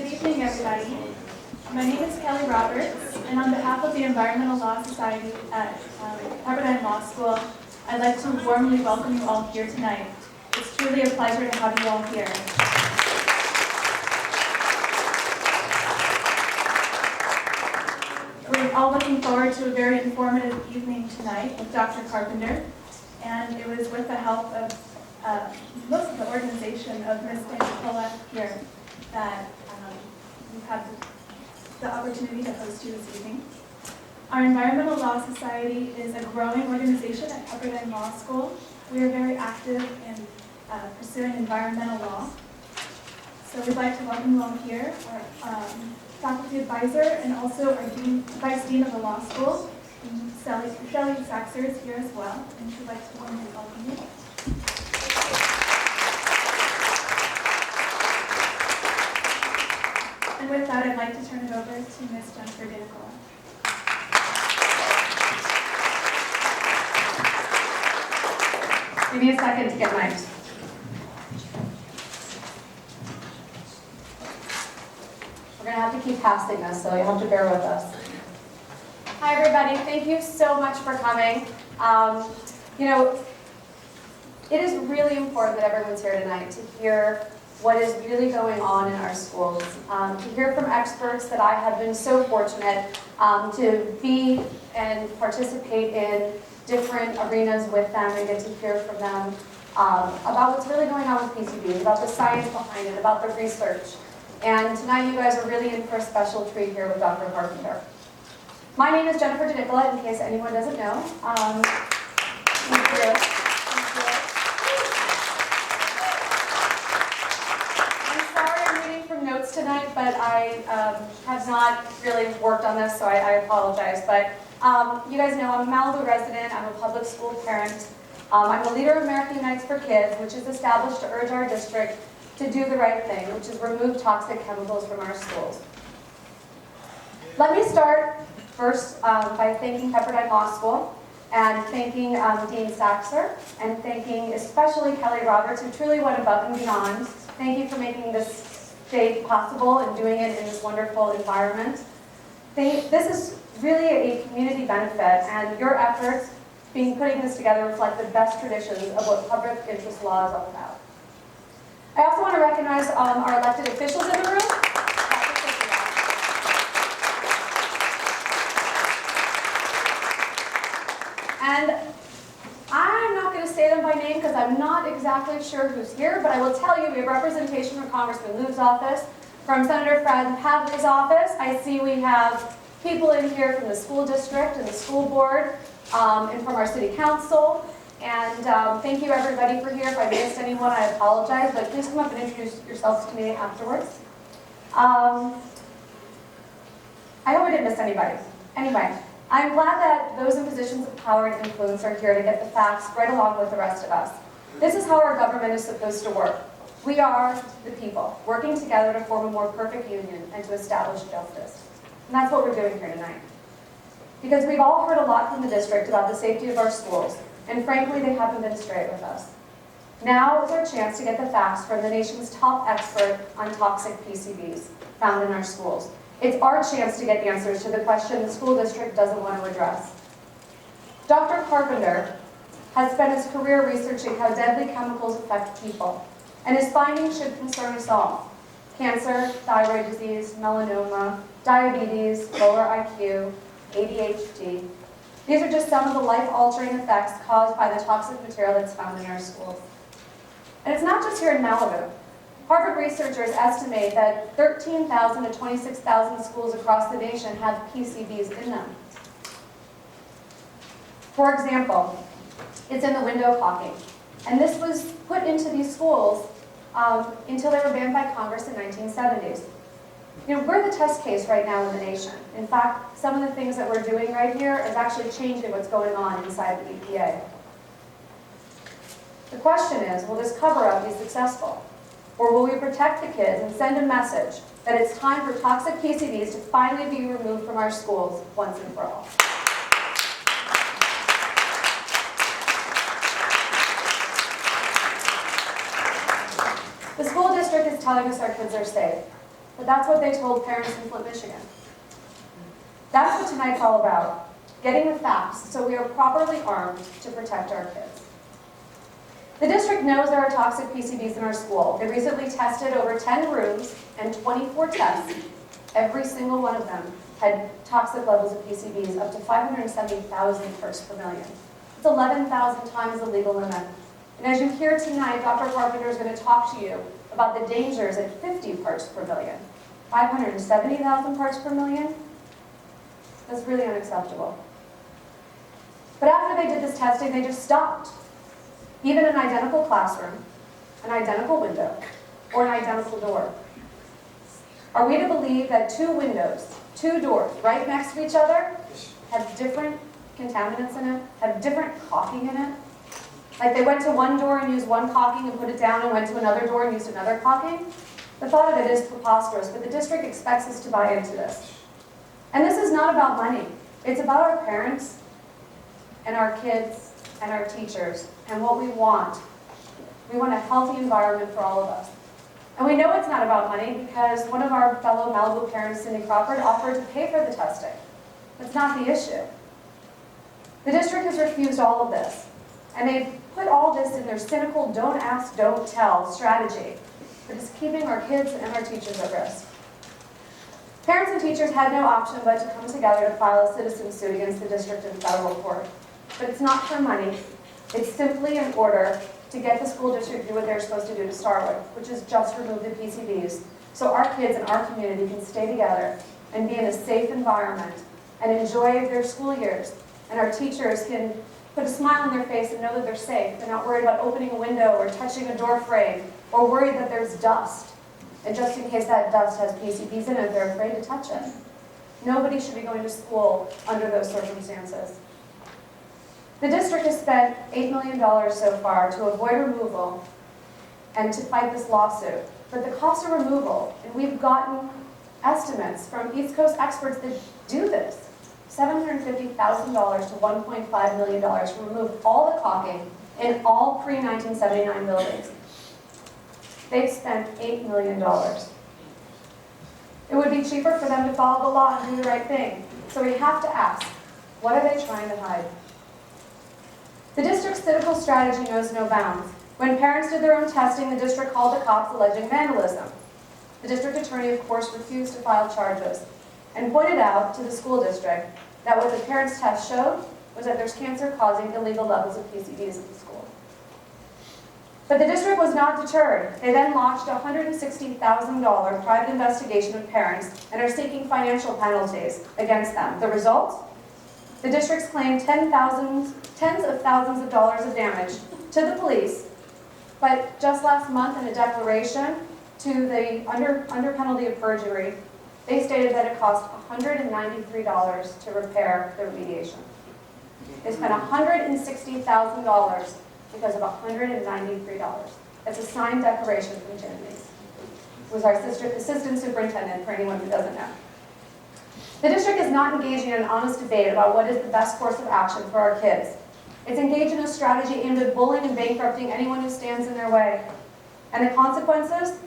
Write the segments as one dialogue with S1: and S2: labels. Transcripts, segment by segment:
S1: Good evening, everybody. My name is Kelly Roberts, and on behalf of the Environmental Law Society at Pepperdine Law School, I'd like to warmly welcome you all here tonight. It's truly a pleasure to have you all here. We're all looking forward to a very informative evening tonight with Dr. Carpenter, and it was with the help of most of the organization of Ms. Danicola here that we've had the opportunity to host you this evening. Our Environmental Law Society is a growing organization at Pepperdine Law School. We are very active in pursuing environmental law. So we'd like to welcome you all here, our faculty advisor, and also our Vice Dean of the Law School, Shelley Saxer is here as well, and she'd like to warmly welcome you. And with that, I'd like to turn it over to Ms. Jennifer Danicola.
S2: Give me a second to get mic'd. We're going to have to keep passing this, so you'll have to bear with us. Hi, everybody. Thank you so much for coming. It is really important that everyone's here tonight to hear what is really going on in our schools, to hear from experts that I have been so fortunate to be and participate in different arenas with them and get to hear from them about what's really going on with PCBs, about the science behind it, about the research. And tonight you guys are really in for a special treat here with Dr. Carpenter. My name is Jennifer Danicola, in case anyone doesn't know. Thank you. Notes tonight, but I have not really worked on this, so I apologize. But you guys know I'm a Malibu resident, I'm a public school parent. I'm the leader of American Unites for Kids, which is established to urge our district to do the right thing, which is remove toxic chemicals from our schools. Let me start first by thanking Pepperdine Law School and thanking Dean Saxer and thanking especially Kelly Roberts, who truly went above and beyond. Thank you for making this day possible and doing it in this wonderful environment. This is really a community benefit, and your efforts putting this together reflect the best traditions of what public interest law is all about. I also want to recognize our elected officials in the room. And I'm not going to say them by name because I'm not exactly sure who's here, but I will tell you we have representation from Congressman Liu's office, from Senator Fred Hadley's office. I see we have people in here from the school district and the school board, and from our city council. And thank you everybody for here. If I missed anyone, I apologize, but please come up and introduce yourselves to me afterwards. I hope I didn't miss anybody. Anyway. I'm glad that those in positions of power and influence are here to get the facts right along with the rest of us. This is how our government is supposed to work. We are the people, working together to form a more perfect union and to establish justice. And that's what we're doing here tonight. Because we've all heard a lot from the district about the safety of our schools, and frankly, they haven't been straight with us. Now is our chance to get the facts from the nation's top expert on toxic PCBs found in our schools. It's our chance to get answers to the question the school district doesn't want to address. Dr. Carpenter has spent his career researching how deadly chemicals affect people, and his findings should concern us all. Cancer, thyroid disease, melanoma, diabetes, lower IQ, ADHD. These are just some of the life-altering effects caused by the toxic material that's found in our schools. And it's not just here in Malibu. Harvard researchers estimate that 13,000 to 26,000 schools across the nation have PCBs in them. For example, it's in the window caulking. And this was put into these schools until they were banned by Congress in the 1970s. We're the test case right now in the nation. In fact, some of the things that we're doing right here is actually changing what's going on inside the EPA. The question is, will this cover-up be successful? Or will we protect the kids and send a message that it's time for toxic PCBs to finally be removed from our schools once and for all? The school district is telling us our kids are safe. But that's what they told parents in Flint, Michigan. That's what tonight's all about, getting the facts so we are properly armed to protect our kids. The district knows there are toxic PCBs in our school. They recently tested over 10 rooms and 24 tests. Every single one of them had toxic levels of PCBs up to 570,000 parts per million. It's 11,000 times the legal limit. And as you hear tonight, Dr. Carpenter is going to talk to you about the dangers at 50 parts per million. 570,000 parts per million? That's really unacceptable. But after they did this testing, they just stopped. Even an identical classroom, an identical window, or an identical door. Are we to believe that two windows, two doors, right next to each other, have different contaminants in it, have different caulking in it? Like they went to one door and used one caulking and put it down and went to another door and used another caulking? The thought of it is preposterous, but the district expects us to buy into this. And this is not about money. It's about our parents and our kids and our teachers and what we want. We want a healthy environment for all of us. And we know it's not about money because one of our fellow Malibu parents, Cindy Crawford, offered to pay for the testing. That's not the issue. The district has refused all of this. And they've put all this in their cynical don't ask, don't tell strategy that is keeping our kids and our teachers at risk. Parents and teachers had no option but to come together to file a citizen suit against the district in federal court. But it's not for money. It's simply in order to get the school district to do what they're supposed to do to start with, which is just remove the PCBs so our kids and our community can stay together and be in a safe environment and enjoy their school years. And our teachers can put a smile on their face and know that they're safe. They're not worried about opening a window or touching a door frame or worried that there's dust. And just in case that dust has PCBs in it, they're afraid to touch it. Nobody should be going to school under those circumstances. The district has spent $8 million so far to avoid removal and to fight this lawsuit. But the cost of removal, and we've gotten estimates from East Coast experts that do this, $750,000 to $1.5 million to remove all the caulking in all pre-1979 buildings. They've spent $8 million. It would be cheaper for them to follow the law and do the right thing. So we have to ask, what are they trying to hide? The district's cynical strategy knows no bounds. When parents did their own testing, the district called the cops alleging vandalism. The district attorney, of course, refused to file charges and pointed out to the school district that what the parents' test showed was that there's cancer causing illegal levels of PCBs in the school. But the district was not deterred. They then launched a $160,000 private investigation of parents and are seeking financial penalties against them. The result? The districts claimed tens of thousands of dollars of damage to the police, but just last month in a declaration to the under penalty of perjury, they stated that it cost $193 to repair the remediation. They spent $160,000 because of $193. That's a signed declaration from Jim Lees, who was our assistant superintendent, for anyone who doesn't know. The district is not engaging in an honest debate about what is the best course of action for our kids. It's engaged in a strategy aimed at bullying and bankrupting anyone who stands in their way. And the consequences?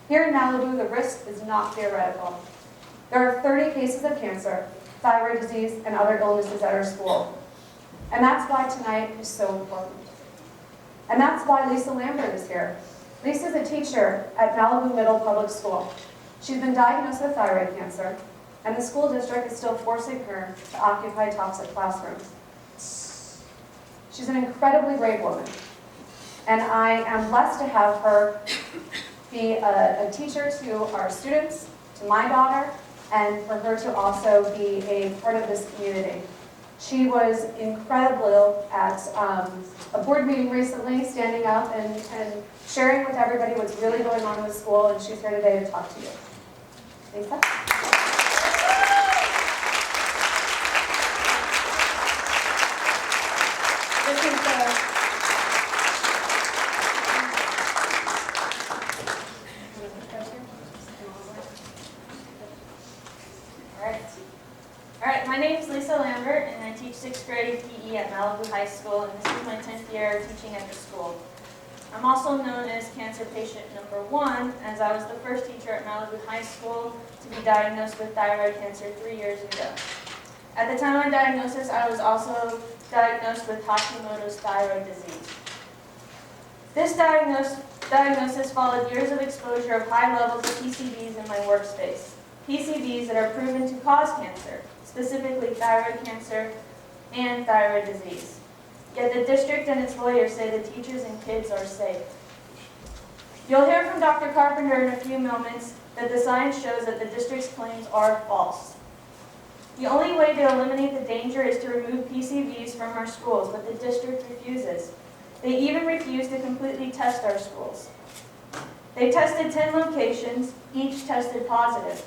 S2: Here in Malibu, the risk is not theoretical. There are 30 cases of cancer, thyroid disease, and other illnesses at our school. And that's why tonight is so important. And that's why Lisa Lambert is here. Lisa's a teacher at Malibu Middle Public School. She's been diagnosed with thyroid cancer, and the school district is still forcing her to occupy toxic classrooms. She's an incredibly brave woman, and I am blessed to have her be a teacher to our students, to my daughter, and for her to also be a part of this community. She was incredible at a board meeting recently, standing up and sharing with everybody what's really going on in the school, and she's here today to talk to you. Lisa? This is
S3: All right, my name is Lisa Lambert, and I teach 6th grade PE at Malibu High School, and this is my 10th year teaching at the school. I'm also known as cancer patient number 1, as I was the first teacher at Malibu High School to be diagnosed with thyroid cancer 3 years ago. At the time of my diagnosis, I was also diagnosed with Hashimoto's thyroid disease. This diagnosis followed years of exposure of high levels of PCBs in my workspace. PCBs that are proven to cause cancer, specifically thyroid cancer and thyroid disease. Yet the district and its lawyers say the teachers and kids are safe. You'll hear from Dr. Carpenter in a few moments that the science shows that the district's claims are false. The only way to eliminate the danger is to remove PCBs from our schools, but the district refuses. They even refuse to completely test our schools. They tested 10 locations, each tested positive.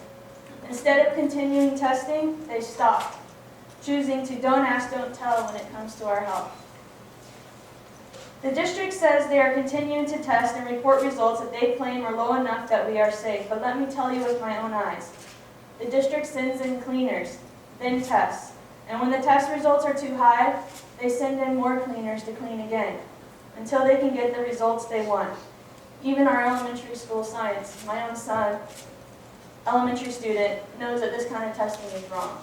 S3: Instead of continuing testing, they stopped, choosing to don't ask, don't tell when it comes to our health. The district says they are continuing to test and report results that they claim are low enough that we are safe, but let me tell you with my own eyes. The district sends in cleaners, then tests, and when the test results are too high, they send in more cleaners to clean again, until they can get the results they want. Even our elementary school science, my own son, elementary student, knows that this kind of testing is wrong.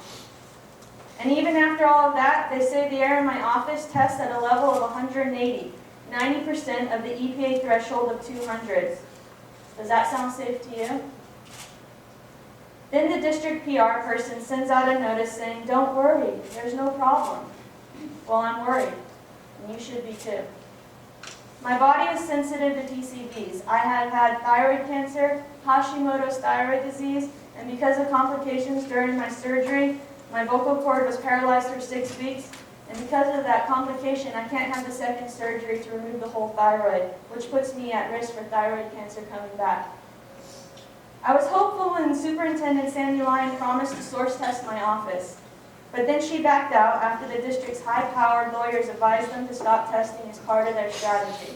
S3: And even after all of that, they say the air in my office tests at a level of 180, 90% of the EPA threshold of 200. Does that sound safe to you? Then the district PR person sends out a notice saying, don't worry, there's no problem. Well, I'm worried, and you should be too. My body is sensitive to PCBs. I have had thyroid cancer, Hashimoto's thyroid disease, and because of complications during my surgery, my vocal cord was paralyzed for 6 weeks, and because of that complication, I can't have the second surgery to remove the whole thyroid, which puts me at risk for thyroid cancer coming back. I was hopeful when Superintendent Sandy Lyon promised to source test my office, but then she backed out after the district's high-powered lawyers advised them to stop testing as part of their strategy.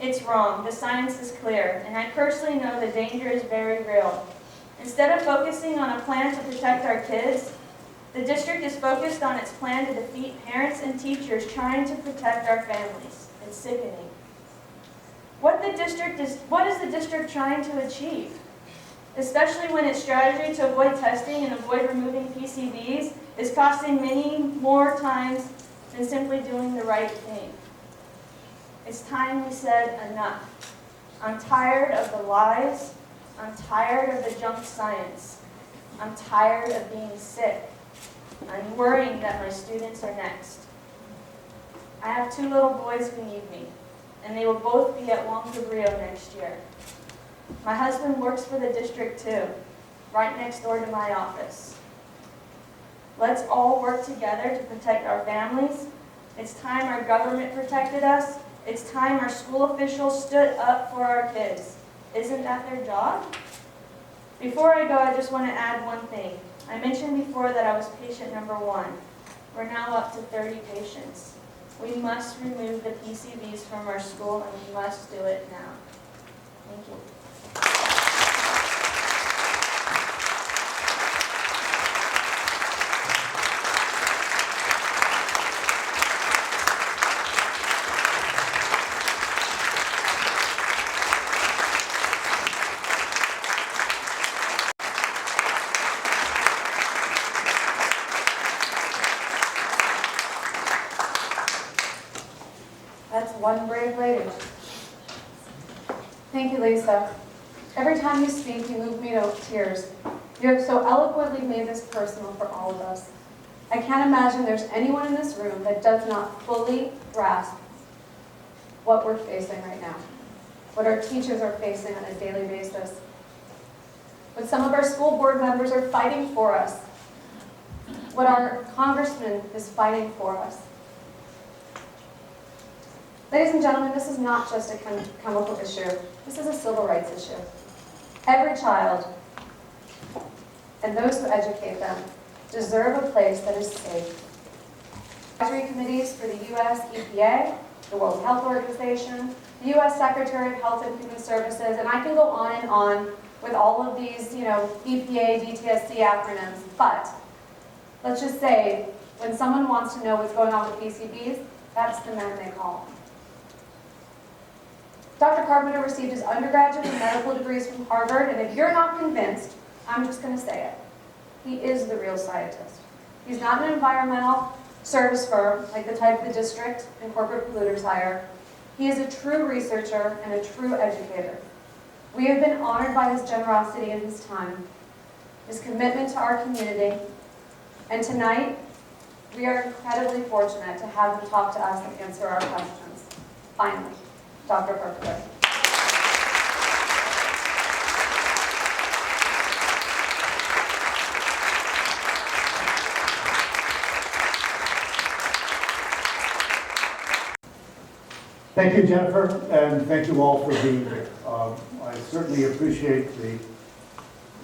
S3: It's wrong. The science is clear, and I personally know the danger is very real. Instead of focusing on a plan to protect our kids, the district is focused on its plan to defeat parents and teachers trying to protect our families. It's sickening. What is the district trying to achieve? Especially when its strategy to avoid testing and avoid removing PCBs is costing many more times than simply doing the right thing. It's time we said enough. I'm tired of the lies. I'm tired of the junk science. I'm tired of being sick. I'm worrying that my students are next. I have 2 little boys who need me, and they will both be at Juan Cabrillo next year. My husband works for the district too, right next door to my office. Let's all work together to protect our families. It's time our government protected us. It's time our school officials stood up for our kids. Isn't that their job? Before I go, I just want to add one thing. I mentioned before that I was patient number 1. We're now up to 30 patients. We must remove the PCBs from our school, and we must do it now. Thank you.
S2: That's one brave lady. Thank you, Lisa. Every time you speak, you move me to tears. You have so eloquently made this personal for all of us. I can't imagine there's anyone in this room that does not fully grasp what we're facing right now, what our teachers are facing on a daily basis, what some of our school board members are fighting for us, what our congressman is fighting for us. Ladies and gentlemen, this is not just a chemical issue. This is a civil rights issue. Every child, and those who educate them, deserve a place that is safe. Advisory committees for the U.S. EPA, the World Health Organization, the U.S. Secretary of Health and Human Services, and I can go on and on with all of these, EPA, DTSC acronyms, but let's just say, when someone wants to know what's going on with PCBs, that's the man they call. Dr. Carpenter received his undergraduate and medical degrees from Harvard, and if you're not convinced, I'm just going to say it. He is the real scientist. He's not an environmental service firm like the type the district and corporate polluters hire. He is a true researcher and a true educator. We have been honored by his generosity and his time, his commitment to our community, and tonight, we are incredibly fortunate to have him talk to us and answer our questions. Finally, Dr. Carpenter.
S4: Thank you, Jennifer, and thank you all for being here. I certainly appreciate the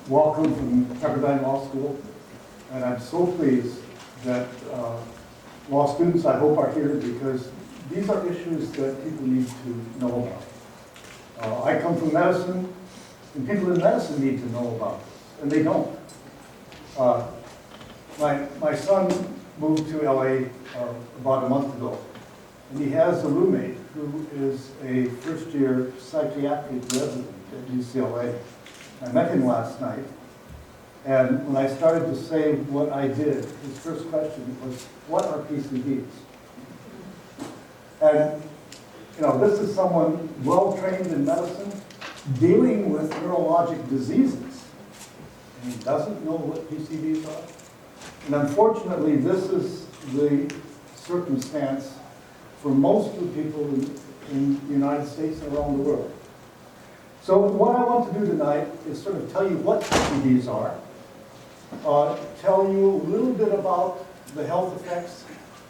S4: welcome from Pepperdine Law School, and I'm so pleased that law students, I hope, are here because these are issues that people need to know about. I come from medicine, and people in medicine need to know about this, and they don't. My son moved to LA about a month ago, and he has a roommate who is a first-year psychiatric resident at UCLA. I met him last night, and when I started to say what I did, his first question was, what are PCBs? And, you know, this is someone well-trained in medicine, dealing with neurologic diseases, and he doesn't know what PCBs are. And unfortunately, this is the circumstance for most of the people in the United States and around the world. So what I want to do tonight is sort of tell you what PCBs are, tell you a little bit about the health effects,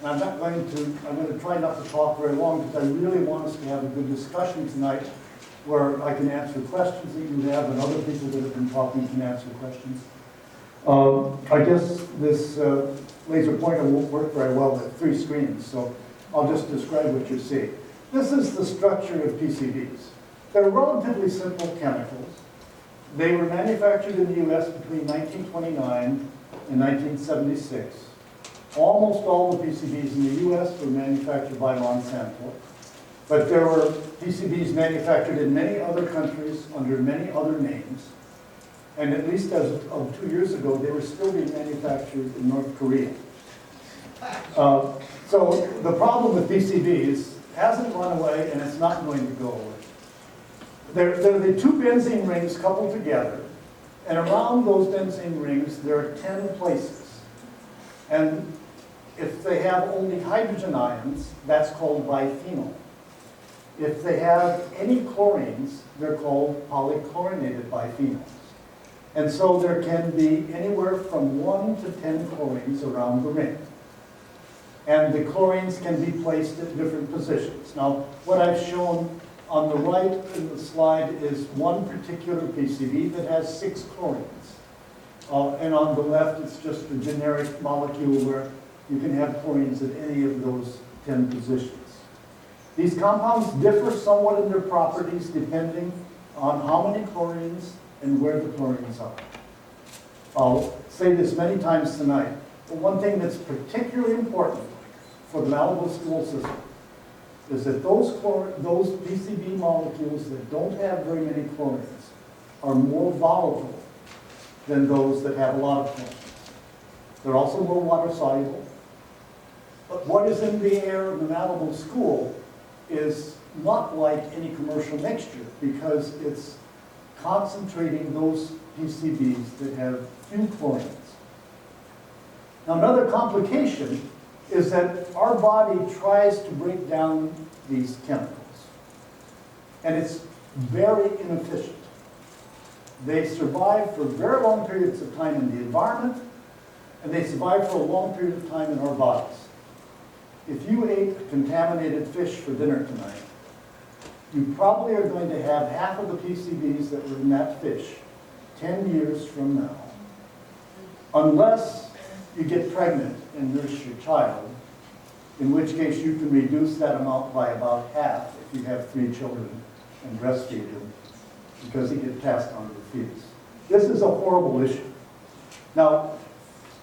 S4: and I'm going to try not to talk very long because I really want us to have a good discussion tonight where I can answer questions that you have and other people that have been talking can answer questions. I guess this laser pointer won't work very well with 3 screens, so I'll just describe what you see. This is the structure of PCBs. They're relatively simple chemicals. They were manufactured in the U.S. between 1929 and 1976. Almost all the PCBs in the U.S. were manufactured by Monsanto, but there were PCBs manufactured in many other countries under many other names. And at least as of 2 years ago, they were still being manufactured in North Korea. So the problem with PCBs hasn't run away, and it's not going to go away. They're the 2 benzene rings coupled together, and around those benzene rings, there are 10 places. And if they have only hydrogen ions, that's called biphenyl. If they have any chlorines, they're called polychlorinated biphenyls. And so there can be anywhere from 1 to 10 chlorines around the ring. And the chlorines can be placed at different positions. Now, what I've shown on the right in the slide is one particular PCB that has 6 chlorines. And on the left, it's just a generic molecule where you can have chlorines at any of those 10 positions. These compounds differ somewhat in their properties depending on how many chlorines and where the chlorines are. I'll say this many times tonight, but one thing that's particularly important for the Malibu school system is that those PCB molecules that don't have very many chlorines are more volatile than those that have a lot of chlorines. They're also more water soluble. But what is in the air in the Malibu school is not like any commercial mixture because it's concentrating those PCBs that have few chlorines. Now, another complication is that our body tries to break down these chemicals, and it's very inefficient. They survive for very long periods of time in the environment, and they survive for a long period of time in our bodies. If you ate contaminated fish for dinner tonight, you probably are going to have half of the PCBs that were in that fish 10 years from now, unless you get pregnant and nurse your child, in which case you can reduce that amount by about half if you have 3 children and breastfeed them, because it gets passed on to the fetus. This is a horrible issue. Now,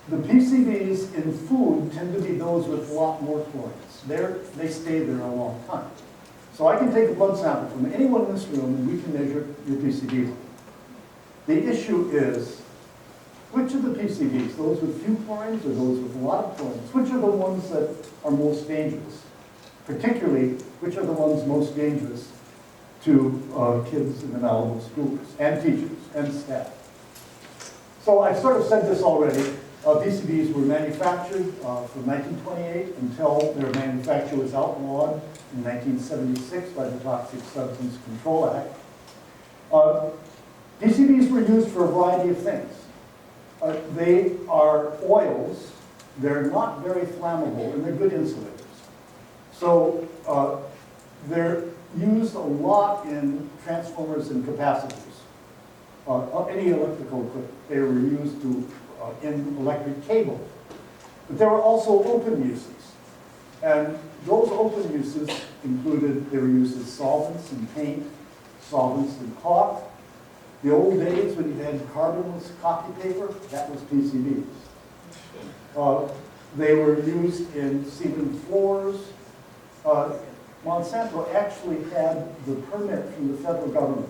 S4: the PCBs in food tend to be those with a lot more chlorines. They stay there a long time. So I can take a blood sample from anyone in this room and we can measure your PCB level. The issue is, which of the PCBs, those with few chlorines or those with a lot of chlorines, which are the ones that are most dangerous? Particularly, which are the ones most dangerous to kids in the Malibu schools, and teachers, and staff? So I've sort of said this already. PCBs were manufactured from 1928 until their manufacture was outlawed in 1976 by the Toxic Substance Control Act. PCBs were used for a variety of things. They are oils, they're not very flammable, and they're good insulators. So they're used a lot in transformers and capacitors. Any electrical equipment, they were used in electric cable. But there were also open uses. And those open uses included, they were used as solvents in paint, solvents in caulk. The old days when you had carbonless copy paper, that was PCBs. They were used in cement floors. Monsanto actually had the permit from the federal government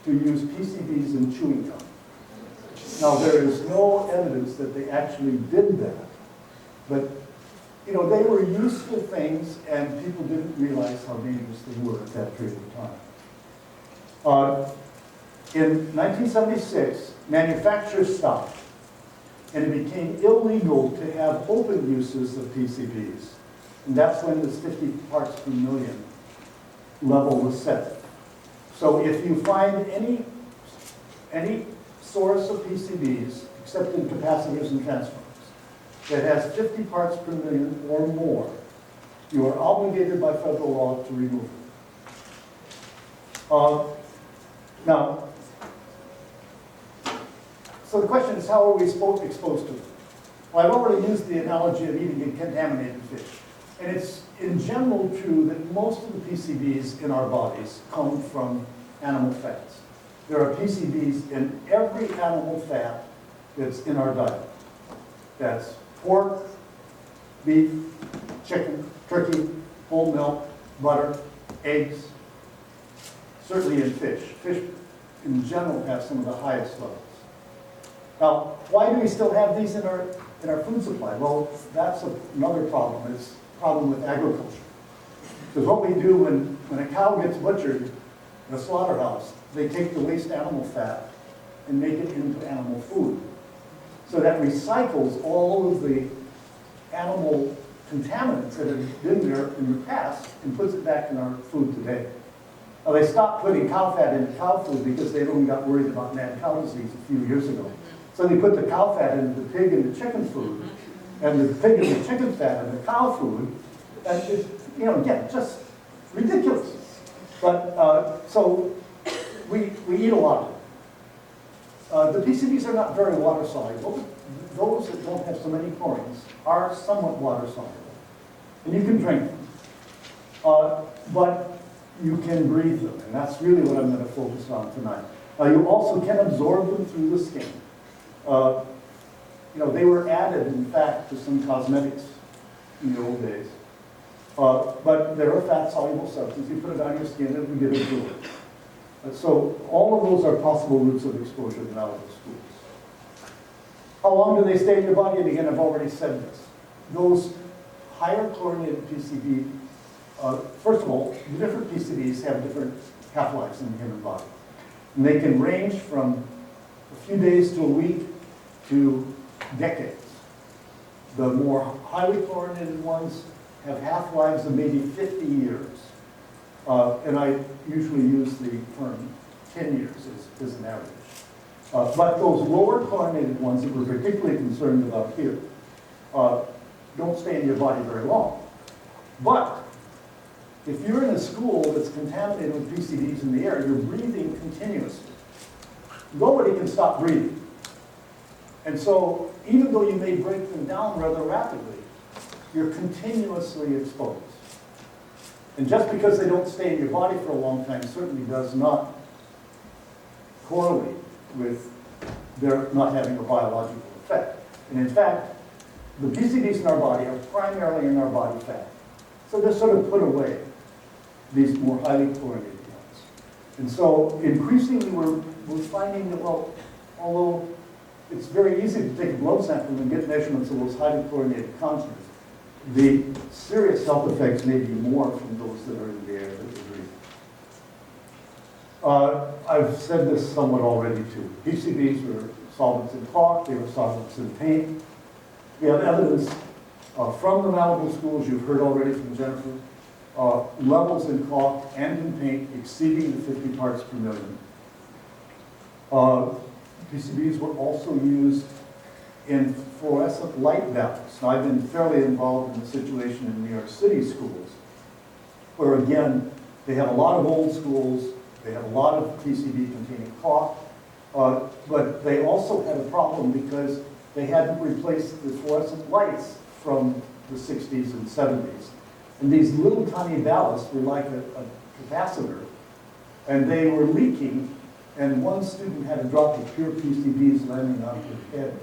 S4: to use PCBs in chewing gum. Now, there is no evidence that they actually did that, but you know, they were useful things and people didn't realize how dangerous they were at that period of time. In 1976, manufacturers stopped, and it became illegal to have open uses of PCBs. And that's when this 50 parts per million level was set. So if you find any source of PCBs, except in capacitors and transformers, that has 50 parts per million or more, you are obligated by federal law to remove it. Now, so the question is, how are we exposed to it? Well, I've already used the analogy of eating a contaminated fish. And it's in general true that most of the PCBs in our bodies come from animal fats. There are PCBs in every animal fat that's in our diet. That's pork, beef, chicken, turkey, whole milk, butter, eggs, certainly in fish. Fish in general have some of the highest levels. Now, why do we still have these in our food supply? Well, that's another problem. It's a problem with agriculture. Because what we do when a cow gets butchered in a slaughterhouse, they take the waste animal fat and make it into animal food. So that recycles all of the animal contaminants that have been there in the past and puts it back in our food today. Now, they stopped putting cow fat into cow food because they only got worried about mad cow disease a few years ago. So they put the cow fat into the pig and the chicken food, and the pig and the chicken fat in the cow food, and it's, you know, again, just ridiculous. But, so we eat a lot of it. The PCBs are not very water soluble. Those that don't have so many chlorines are somewhat water soluble. And you can drink them. But you can breathe them, and that's really what I'm going to focus on tonight. You also can absorb them through the skin. You know, they were added, in fact, to some cosmetics in the old days. But they're a fat-soluble substance. You put it on your skin, and we get absorbed. So all of those are possible routes of exposure in Malibu schools. How long do they stay in your body? And again, I've already said this. Those higher chlorinated PCB, first of all, the different PCBs have different half-lives in the human body. And they can range from a few days to a week to decades. The more highly chlorinated ones have half-lives of maybe 50 years. And I usually use the term 10 years as an average. But those lower chlorinated ones that we're particularly concerned about here don't stay in your body very long. But if you're in a school that's contaminated with PCBs in the air, you're breathing continuously. Nobody can stop breathing. And so even though you may break them down rather rapidly, you're continuously exposed. And just because they don't stay in your body for a long time certainly does not correlate with their not having a biological effect. And in fact, the PCBs in our body are primarily in our body fat. So they're sort of put away. these more highly chlorinated ones. And so increasingly we're finding that, well, although it's very easy to take a blood sample and get measurements of those highly chlorinated content, the serious health effects may be more from those that are in the air that we breathe. I've said this somewhat already too. PCBs were solvents in caulk, they were solvents in paint. We have evidence from the Malibu Schools, you've heard already from Jennifer, levels in caulk and in paint exceeding the 50 parts per million. PCBs were also used in fluorescent light valves. Now, I've been fairly involved in the situation in New York City schools, where again, they have a lot of old schools, they have a lot of PCB containing caulk, but they also had a problem because they hadn't replaced the fluorescent lights from the 60s and 70s. And these little tiny ballasts were like a capacitor, and they were leaking, and one student had a drop of pure PCBs landing on his head,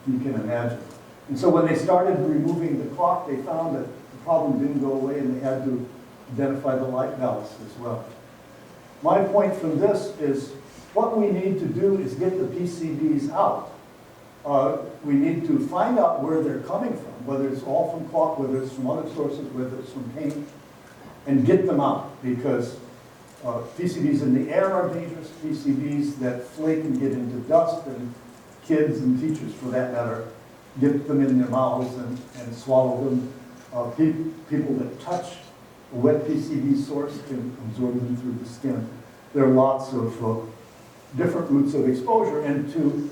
S4: you can imagine. And so when they started removing the caulk, they found that the problem didn't go away, and they had to identify the light ballasts as well. My point from this is what we need to do is get the PCBs out. We need to find out where they're coming from, whether it's all from caulk, whether it's from other sources, whether it's from paint, and get them out, because PCBs in the air are dangerous. PCBs that flake and get into dust, and kids and teachers, for that matter, get them in their mouths and swallow them. People that touch a wet PCB source can absorb them through the skin. There are lots of different routes of exposure, and to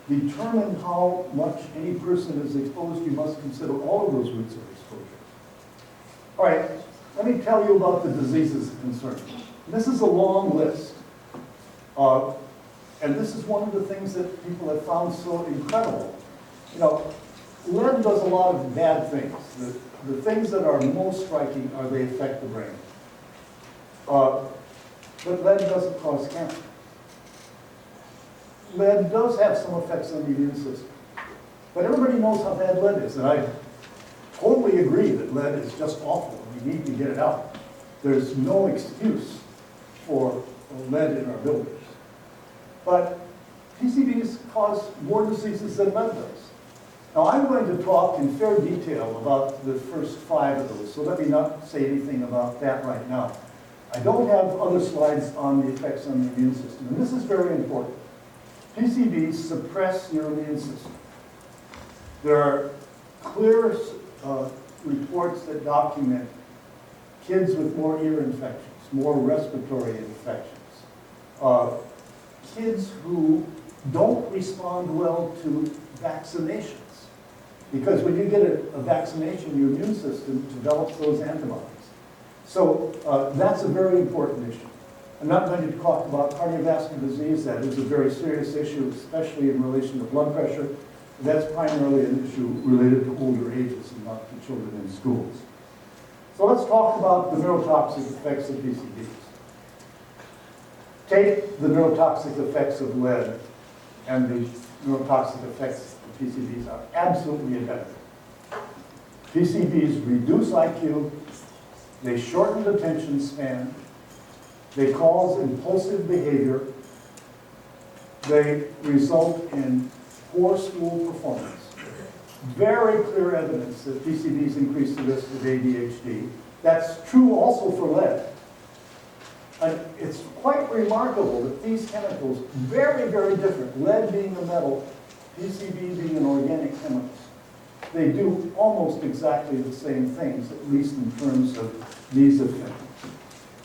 S4: determine how much any person is exposed, you must consider all of those routes of exposure. All right, let me tell you about the diseases concerned. This is a long list, and this is one of the things that people have found so incredible. You know, lead does a lot of bad things. The things that are most striking are they affect the brain. But lead doesn't cause cancer. Lead does have some effects on the immune system. But everybody knows how bad lead is, and I totally agree that lead is just awful. We need to get it out. There's no excuse for lead in our buildings. But PCBs cause more diseases than lead does. Now, I'm going to talk in fair detail about the first 5 of those, so let me not say anything about that right now. I don't have other slides on the effects on the immune system, and this is very important. PCBs suppress your immune system. There are clear reports that document kids with more ear infections, more respiratory infections, kids who don't respond well to vaccinations. Because when you get a vaccination, your immune system develops those antibodies. So that's a very important issue. I'm not going to talk about cardiovascular disease. That is a very serious issue, especially in relation to blood pressure. That's primarily an issue related to older ages and not to children in schools. So let's talk about the neurotoxic effects of PCBs. Take the neurotoxic effects of lead and the neurotoxic effects of PCBs are absolutely identical. PCBs reduce IQ, they shorten the attention span, they cause impulsive behavior, they result in poor school performance. Very clear evidence that PCBs increase the risk of ADHD. That's true also for lead. And it's quite remarkable that these chemicals, very, very different, lead being a metal, PCB being an organic chemical, they do almost exactly the same things, at least in terms of these effects.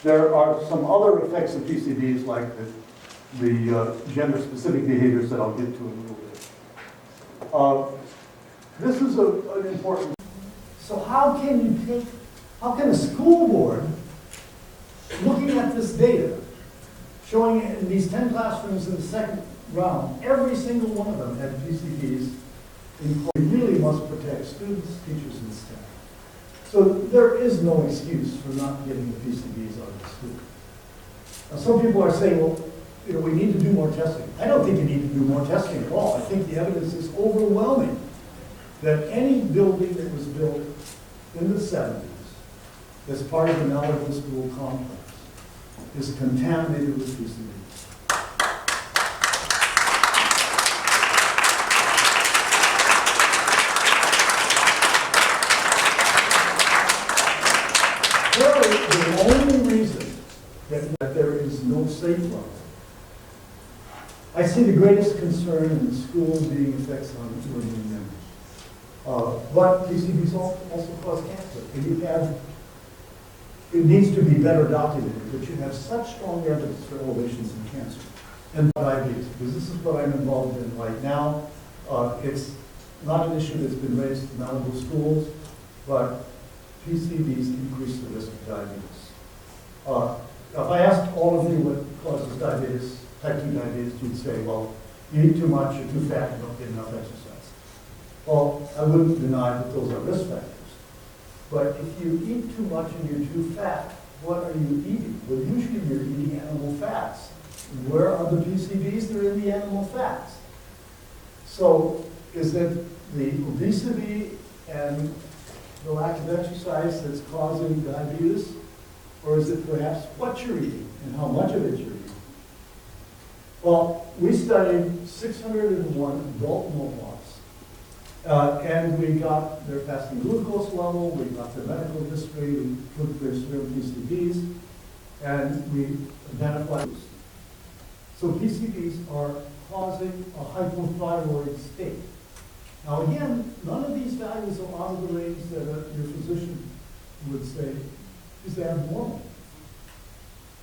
S4: There are some other effects of PCBs, like the gender-specific behaviors that I'll get to in a little bit. This is an important. So how can a school board, looking at this data, showing in these 10 classrooms in the second round, every single one of them had PCBs, we really must protect students, teachers, and staff. So there is no excuse for not getting the PCBs out of the school. Now, some people are saying, well, we need to do more testing. I don't think you need to do more testing at all. I think the evidence is overwhelming that any building that was built in the 70s as part of the Malibu School complex is contaminated with PCBs. Really, the only reason that there is no safe level, I see the greatest concern in the school being effects on learning members. But PCBs also cause cancer. And it needs to be better documented, but you have such strong evidence for elevations in cancer. And diabetes, because this is what I'm involved in right now. It's not an issue that's been raised in Malibu Schools, but PCBs increase the risk of diabetes. If I asked all of you what causes diabetes, type 2 diabetes, you'd say, well, you eat too much, you're too fat, you don't get enough exercise. Well, I wouldn't deny that those are risk factors. But if you eat too much and you're too fat, what are you eating? Well, usually you're eating animal fats. Where are the PCBs? They're in the animal fats. So is it the obesity and the lack of exercise that's causing diabetes? Or is it perhaps what you're eating and how much of it you're eating? Well, we studied 601 adult Mohawks, and we got their fasting glucose level, we got their medical history, we took their serum PCBs, and we identified. So PCBs are causing a hypothyroid state. Now again, none of these values are out of the range that your physician would say is abnormal.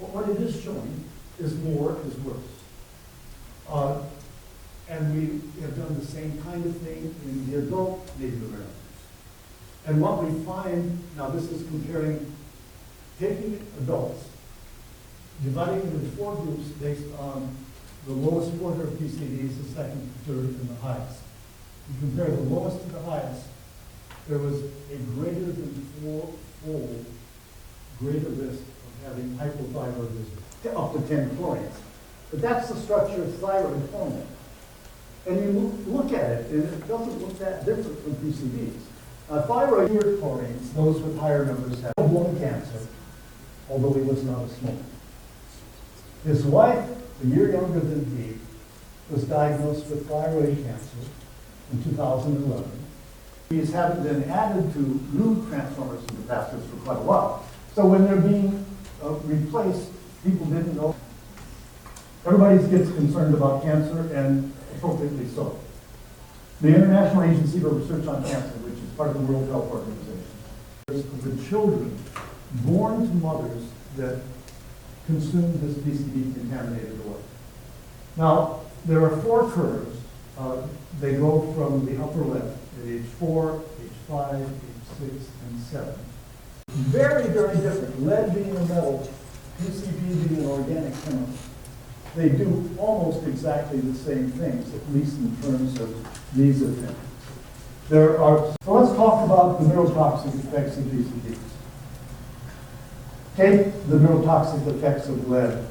S4: But what it is showing is more is worse. And we have done the same kind of thing in the adult Native Americans. And what we find, now this is comparing, taking adults, dividing them into 4 groups based on the lowest order of PCBs, the second, third, and the highest. You compare the lowest to the highest, there was a greater than 4-fold greater risk of having hypothyroidism, up to 10 chlorines. But that's the structure of thyroid hormone. And you look at it, and it doesn't look that different from PCBs. Thyroid chlorines, those with higher numbers have lung cancer, although he was not a smoker. His wife, a year younger than he, was diagnosed with thyroid cancer in 2011. These haven't been added to new transformers and capacitors for quite a while. So when they're being replaced, people didn't know. Everybody gets concerned about cancer, and appropriately so. The International Agency for Research on Cancer, which is part of the World Health Organization, is the children born to mothers that consume this PCB contaminated oil. Now, there are 4 curves. They go from the upper left at age 4, age 5, age 6, and 7. Very, very different. Lead being a metal, PCB being an organic chemical. They do almost exactly the same things, at least in terms of these effects. So let's talk about the neurotoxic effects of PCBs. Take the neurotoxic effects of lead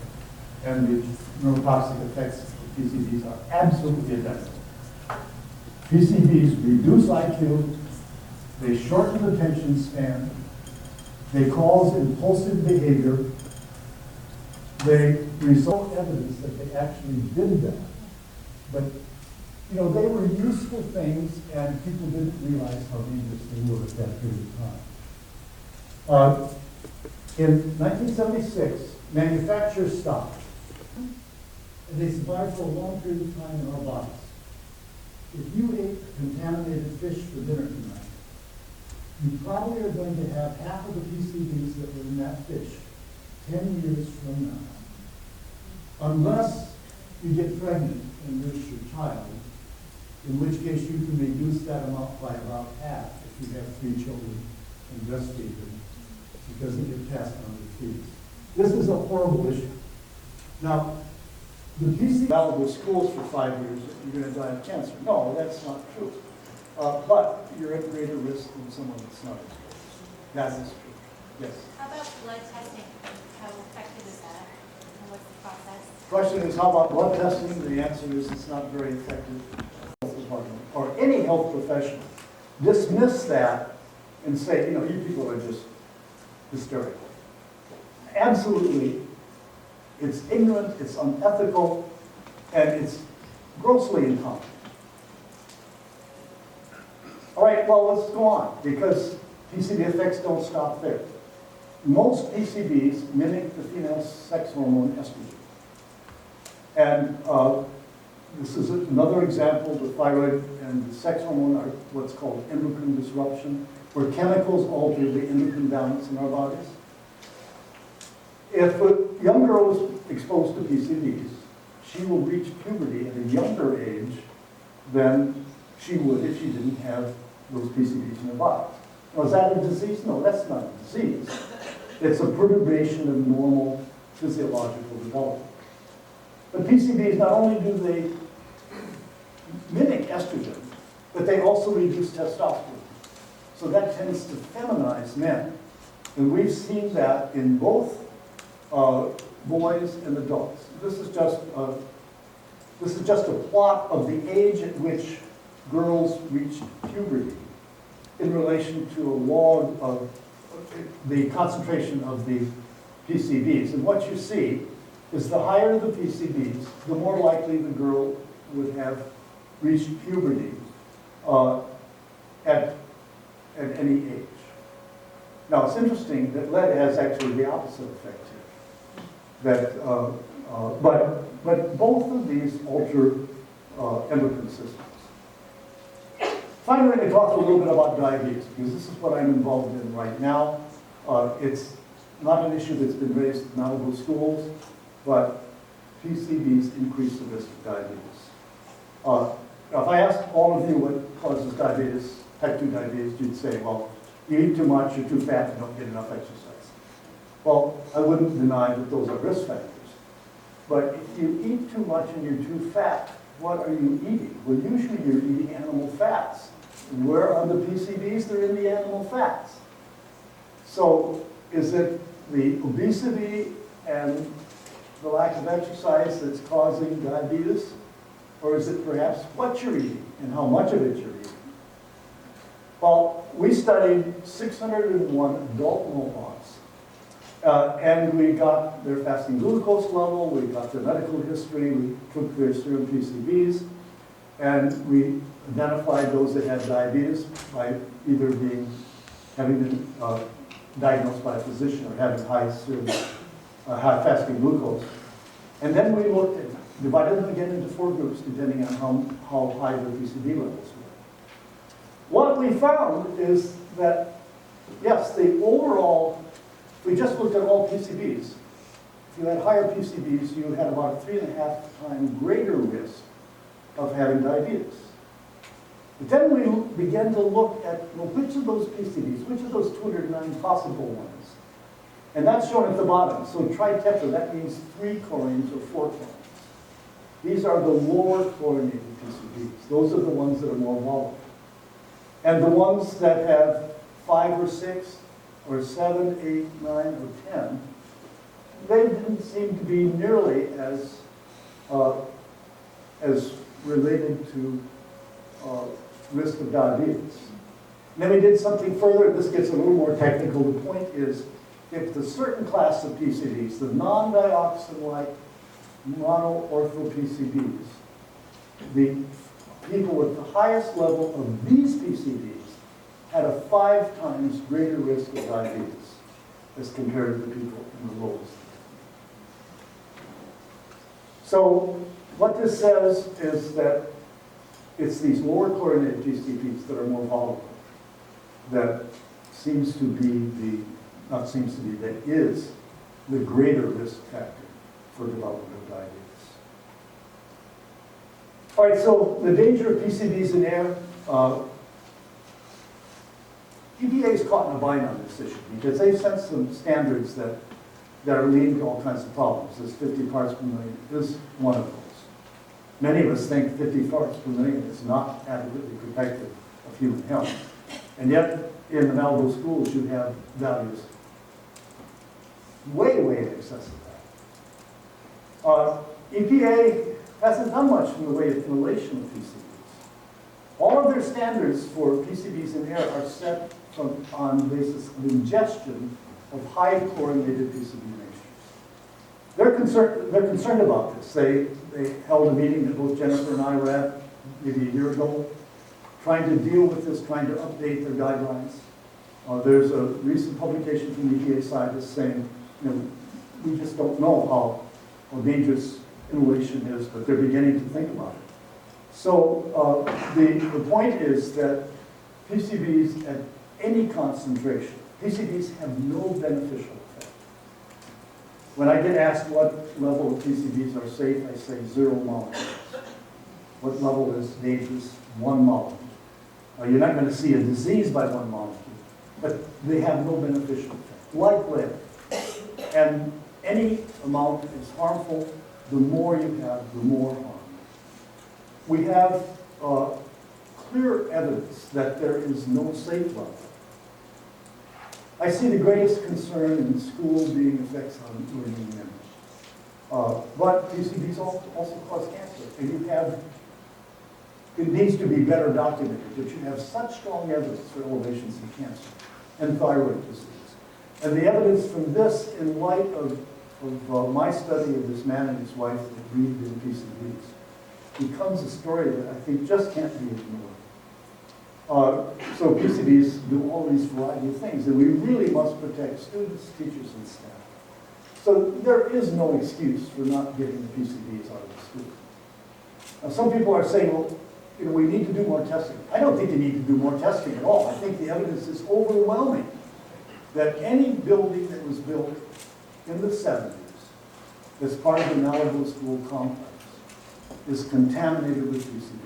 S4: and the neurotoxic effects of PCBs are absolutely identical. PCBs reduce IQ, they shorten the attention span, they cause impulsive behavior, they result evidence that they actually did that. But, you know, they were useful things and people didn't realize how dangerous they were at that period of time. In 1976, manufacturers stopped. And they survived for a long period of time in our bodies. If you ate contaminated fish for dinner tonight, you probably are going to have half of the PCBs that were in that fish 10 years from now. Unless you get pregnant and nurse your child, in which case you can reduce that amount by about half if you have 3 children and breastfeed them, because they get passed on to kids. This is a horrible issue. Now, the PCB Malibu Schools for 5 years, you're going to die of cancer. No, that's not true. But you're at greater risk than someone that's not exposed. That is true. Yes?
S5: How about blood testing? How effective is that? And what's the process?
S4: Question is, how about blood testing? The answer is it's not very effective. Or any health professional dismiss that and say, you know, you people are just hysterically. Absolutely, it's ignorant, it's unethical, and it's grossly incompetent. All right, well, let's go on, because PCB effects don't stop there. Most PCBs mimic the female sex hormone estrogen. And this is another example. The thyroid and the sex hormone are what's called endocrine disruption, where chemicals alter the endocrine balance in our bodies. If a young girl is exposed to PCBs, she will reach puberty at a younger age than she would if she didn't have those PCBs in her body. Now, is that a disease? No, that's not a disease. It's a perturbation of normal physiological development. But PCBs, not only do they mimic estrogen, but they also reduce testosterone. So that tends to feminize men. And we've seen that in both boys and adults. This is just a plot of the age at which girls reach puberty in relation to a log of the concentration of the PCBs. And what you see is the higher the PCBs, the more likely the girl would have reached puberty at any age. Now, it's interesting that lead has actually the opposite effect here. But both of these alter endocrine systems. Finally, I'm going to talk a little bit about diabetes, because this is what I'm involved in right now. It's not an issue that's been raised at Malibu Schools, but PCBs increase the risk of diabetes. Now, if I asked all of you what causes diabetes, type 2 diabetes, you'd say, well, you eat too much, you're too fat, you don't get enough exercise. Well, I wouldn't deny that those are risk factors. But if you eat too much and you're too fat, what are you eating? Well, usually you're eating animal fats. And where are the PCBs? They're in the animal fats. So is it the obesity and the lack of exercise that's causing diabetes? Or is it perhaps what you're eating and how much of it you're eating? Well, we studied 601 adult mohawks, and we got their fasting glucose level, we got their medical history, we took their serum PCBs, and we identified those that had diabetes by either having been diagnosed by a physician or having high fasting glucose. And then we looked at, divided them again into 4 groups depending on how high their PCB levels were. What we found is that, yes, the overall, we just looked at all PCBs. If you had higher PCBs, you had about a 3.5 times greater risk of having diabetes. But then we began to look at, well, which of those PCBs, which of those 209 possible ones? And that's shown at the bottom. So tri-tetra, that means 3 chlorines or 4 chlorines. These are the lower chlorinated PCBs. Those are the ones that are more volatile. And the ones that have 5 or 6 or 7, 8, 9, or 10, they didn't seem to be nearly as related to risk of diabetes. And then we did something further. This gets a little more technical. The point is, if the certain class of PCBs, the non-dioxin-like monoortho PCBs, the people with the highest level of these PCBs had a 5 times greater risk of diabetes as compared to the people in the lowest. So what this says is that it's these lower chlorinated PCBs that are more volatile that seems to be that is the greater risk factor for development of diabetes. All right, so the danger of PCBs in air. EPA is caught in a bind on this issue because they've set some standards that are leading to all kinds of problems. This 50 parts per million is one of those. Many of us think 50 parts per million is not adequately protective of human health. And yet, in the Malibu Schools, you have values way, way in excess of that. EPA hasn't done much in the way of inhalation of PCBs. All of their standards for PCBs in air are set on the basis of ingestion of high chlorinated PCB mixtures. They're concerned about this. They held a meeting that both Jennifer and I were at maybe a year ago, trying to deal with this, trying to update their guidelines. There's a recent publication from the EPA scientists saying, we just don't know how dangerous inhalation is, but they're beginning to think about it. So the point is that PCBs at any concentration, PCBs have no beneficial effect. When I get asked what level of PCBs are safe, I say 0 molecules. What level is dangerous? 1 molecule. You're not going to see a disease by 1 molecule, but they have no beneficial effect, like lead. And any amount is harmful. The more you have, the more harm. We have clear evidence that there is no safe level. I see the greatest concern in schools being effects on learning and memory. But PCBs also cause cancer. And it needs to be better documented, but you have such strong evidence for elevations in cancer and thyroid disease. And the evidence from this, in light of my study of this man and his wife that breathed in PCBs, becomes a story that I think just can't be ignored. So PCBs do all these variety of things, and we really must protect students, teachers, and staff. So there is no excuse for not getting the PCBs out of the school. Now, some people are saying, well, we need to do more testing. I don't think you need to do more testing at all. I think the evidence is overwhelming that any building that was built in the 70s as part of the Malibu School complex is contaminated with PCB.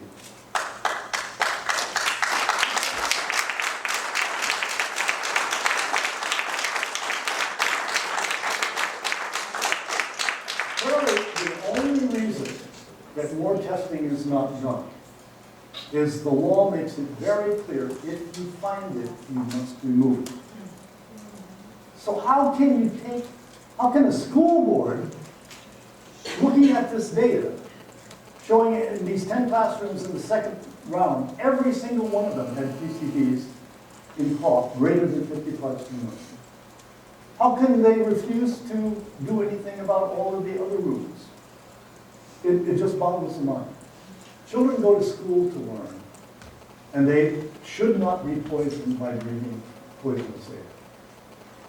S4: The only reason that more testing is not done is the law makes it very clear, if you find it, you must remove it. So how can a school board, looking at this data, showing it in these 10 classrooms in the second round, every single one of them had PCBs in caulk greater than 50 parts per million. How can they refuse to do anything about all of the other rooms? It just boggles the mind. Children go to school to learn, and they should not be poisoned by breathing poisonous air.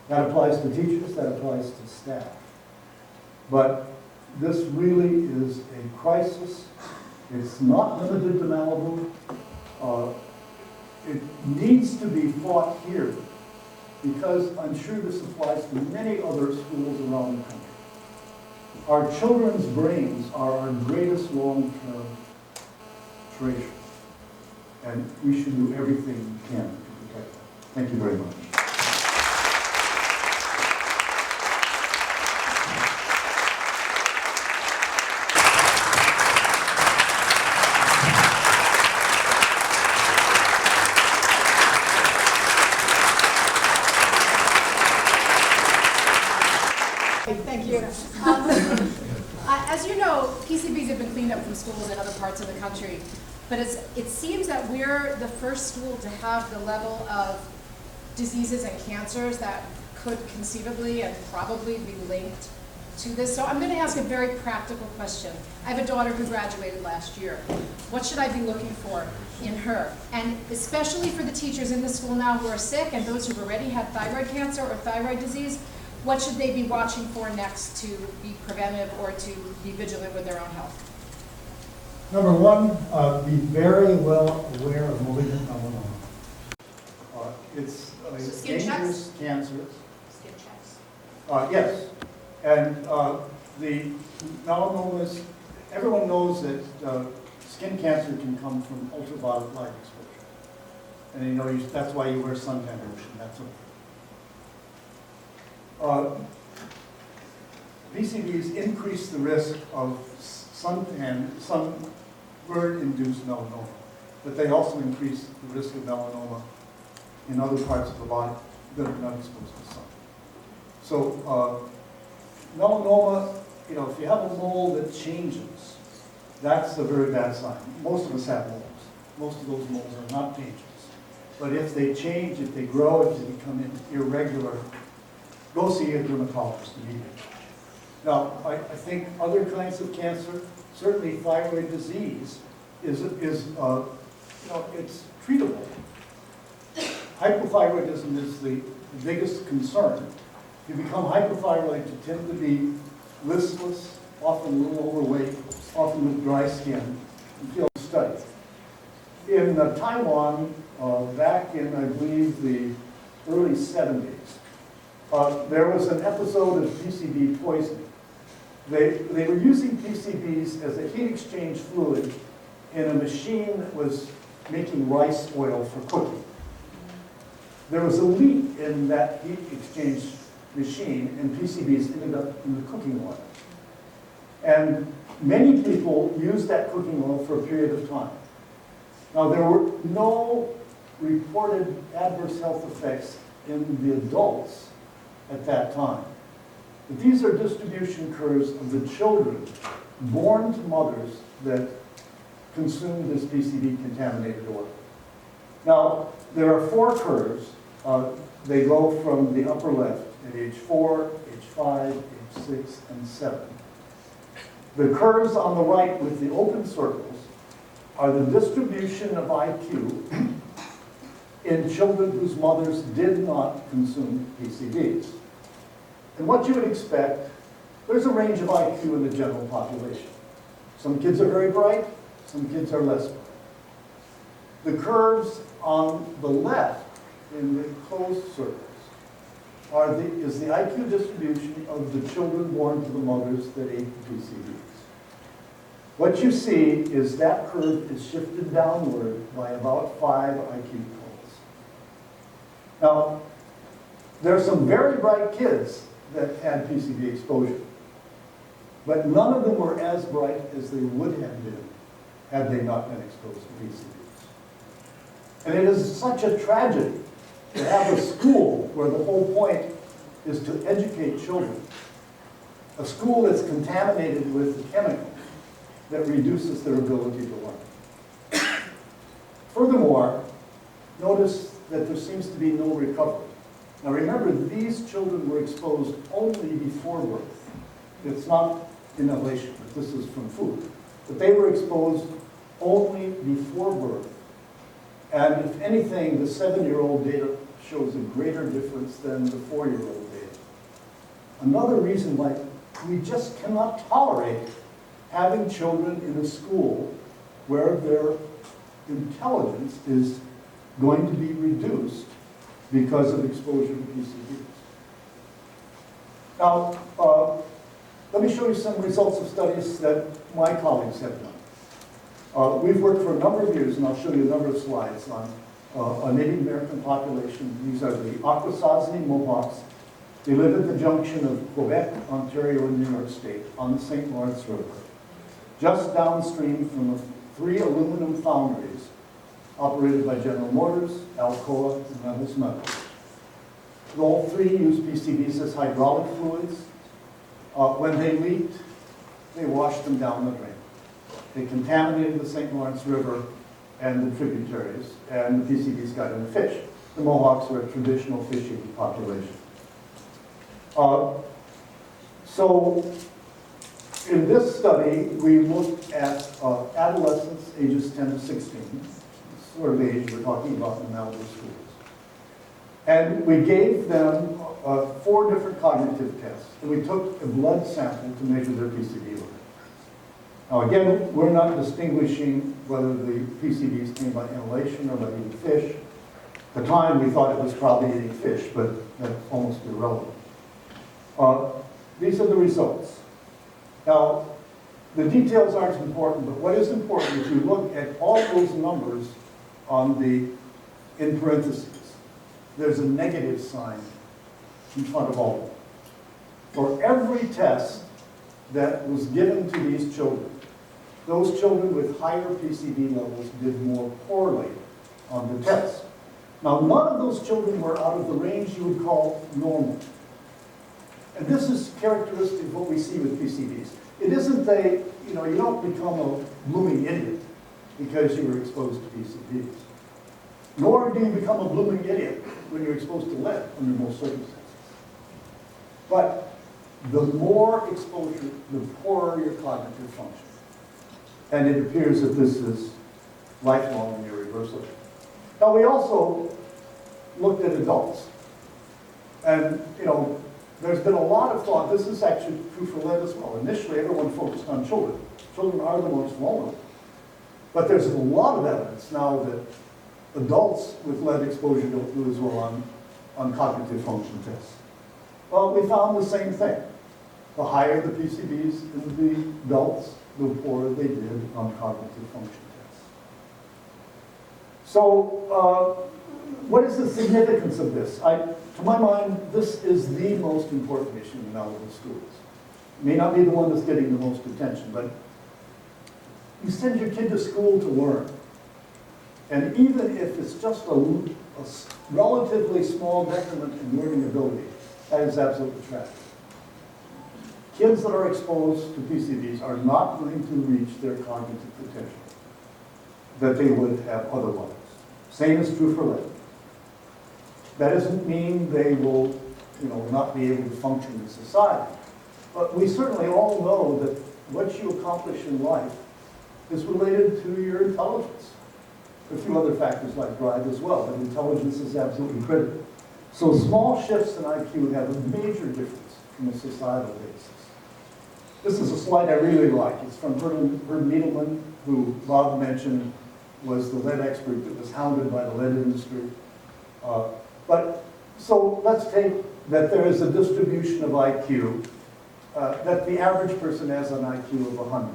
S4: That applies to teachers, that applies to staff. But this really is a crisis. It's not limited to Malibu. It needs to be fought here, because I'm sure this applies to many other schools around the country. Our children's brains are our greatest long-term treasure, and we should do everything we can to protect them. Thank you very much.
S6: Thank you. As you know, PCBs have been cleaned up from schools in other parts of the country, but it seems that we're the first school to have the level of diseases and cancers that could conceivably and probably be linked to this. So I'm going to ask a very practical question. I have a daughter who graduated last year. What should I be looking for in her? And especially for the teachers in the school now who are sick and those who've already had thyroid cancer or thyroid disease, what should they be watching for next to be preventive or to be vigilant with their own health?
S4: Number one, be very well aware of malignant melanoma. It's a
S6: Skin
S4: dangerous cancer.
S6: Skin checks.
S4: Yes, and the melanomas, everyone knows that skin cancer can come from ultraviolet light exposure. And that's why you wear suntan lotion, that's okay. PCBs increase the risk of sunburn-induced melanoma, but they also increase the risk of melanoma in other parts of the body that are not exposed to sun. So melanoma, if you have a mole that changes, that's a very bad sign. Most of us have moles. Most of those moles are not dangerous. But if they change, if they grow, if they become irregular, go see a dermatologist immediately. Now, I think other kinds of cancer, certainly thyroid disease, is it's treatable. Hypothyroidism is the biggest concern. If you become hypothyroid, you tend to be listless, often a little overweight, often with dry skin, and feel studied. In Taiwan, back in, I believe, the early 70s, there was an episode of PCB poisoning. They were using PCBs as a heat exchange fluid in a machine that was making rice oil for cooking. There was a leak in that heat exchange machine, and PCBs ended up in the cooking oil. And many people used that cooking oil for a period of time. Now, there were no reported adverse health effects in the adults at that time. But these are distribution curves of the children born to mothers that consumed this PCB-contaminated oil. Now, there are 4 curves. They go from the upper left at age 4, age 5, age 6, and 7. The curves on the right with the open circles are the distribution of IQ in children whose mothers did not consume PCBs. And what you would expect, there's a range of IQ in the general population. Some kids are very bright, some kids are less bright. The curves on the left in the closed circles is the IQ distribution of the children born to the mothers that ate the PCBs. What you see is that curve is shifted downward by about 5 IQ points. Now, there are some very bright kids that had PCB exposure, but none of them were as bright as they would have been had they not been exposed to PCBs. And it is such a tragedy to have a school where the whole point is to educate children, a school that's contaminated with a chemical that reduces their ability to learn. Furthermore, notice that there seems to be no recovery. Now remember, these children were exposed only before birth. It's not inhalation, but this is from food. But they were exposed only before birth. And if anything, the 7-year-old data shows a greater difference than the 4-year-old data. Another reason why we just cannot tolerate having children in a school where their intelligence is going to be reduced because of exposure to PCBs. Now, let me show you some results of studies that my colleagues have done. We've worked for a number of years, and I'll show you a number of slides on a Native American population. These are the Akwesasne Mohawks. They live at the junction of Quebec, Ontario, and New York State on the St. Lawrence River, just downstream from the 3 aluminum foundries operated by General Motors, Alcoa, and Reynolds Metals. All 3 use PCBs as hydraulic fluids. When they leaked, they washed them down the drain. They contaminated the St. Lawrence River and the tributaries, and the PCBs got into fish. The Mohawks are a traditional fishing population. So in this study, we looked at adolescents ages 10 to 16, sort of age we're talking about in the Malibu Schools. And we gave them 4 different cognitive tests, and we took a blood sample to measure their PCB level. Now again, we're not distinguishing whether the PCBs came by inhalation or by eating fish. At the time, we thought it was probably eating fish, but that's almost irrelevant. These are the results. Now, the details aren't important, but what is important is you look at all those numbers on in parentheses. There's a negative sign in front of all of them. For every test that was given to these children, those children with higher PCB levels did more poorly on the test. Now, none of those children were out of the range you would call normal. And this is characteristic of what we see with PCBs. It isn't you don't become a blooming idiot because you were exposed to PCBs. Nor do you become a blooming idiot when you're exposed to lead under most circumstances. But the more exposure, the poorer your cognitive function. And it appears that this is lifelong and irreversible. Now, we also looked at adults. And, you know, there's been a lot of thought, this is actually true for lead as well. Initially, everyone focused on children. Children are the most vulnerable. But there's a lot of evidence now that adults with lead exposure don't do as well on cognitive function tests. Well, we found the same thing. The higher the PCBs in the adults, the poorer they did on cognitive function tests. So, what is the significance of this? To my mind, this is the most important issue in Malibu schools. It may not be the one that's getting the most attention, but you send your kid to school to learn. And even if it's just a relatively small decrement in learning ability, that is absolutely tragic. Kids that are exposed to PCBs are not going to reach their cognitive potential that they would have otherwise. Same is true for lead. That doesn't mean they will, you know, not be able to function in society. But we certainly all know that what you accomplish in life is related to your intelligence. A few other factors like drive as well, but intelligence is absolutely critical. So small shifts in IQ have a major difference from a societal basis. This is a slide I really like. It's from Herb Needleman, who Bob mentioned was the lead expert that was hounded by the lead industry. So let's take that there is a distribution of IQ that the average person has an IQ of 100.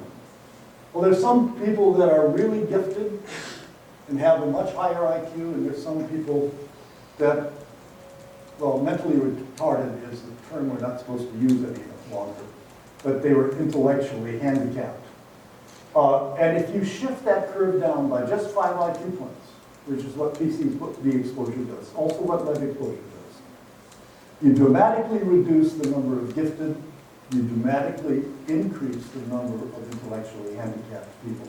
S4: Well, there's some people that are really gifted and have a much higher IQ, and there's some people that, well, mentally retarded is a term we're not supposed to use any longer, but they were intellectually handicapped. And if you shift that curve down by just 5 IQ points, which is what PCB exposure does, also what lead exposure does, you dramatically reduce the number of gifted, you dramatically increase the number of intellectually handicapped people.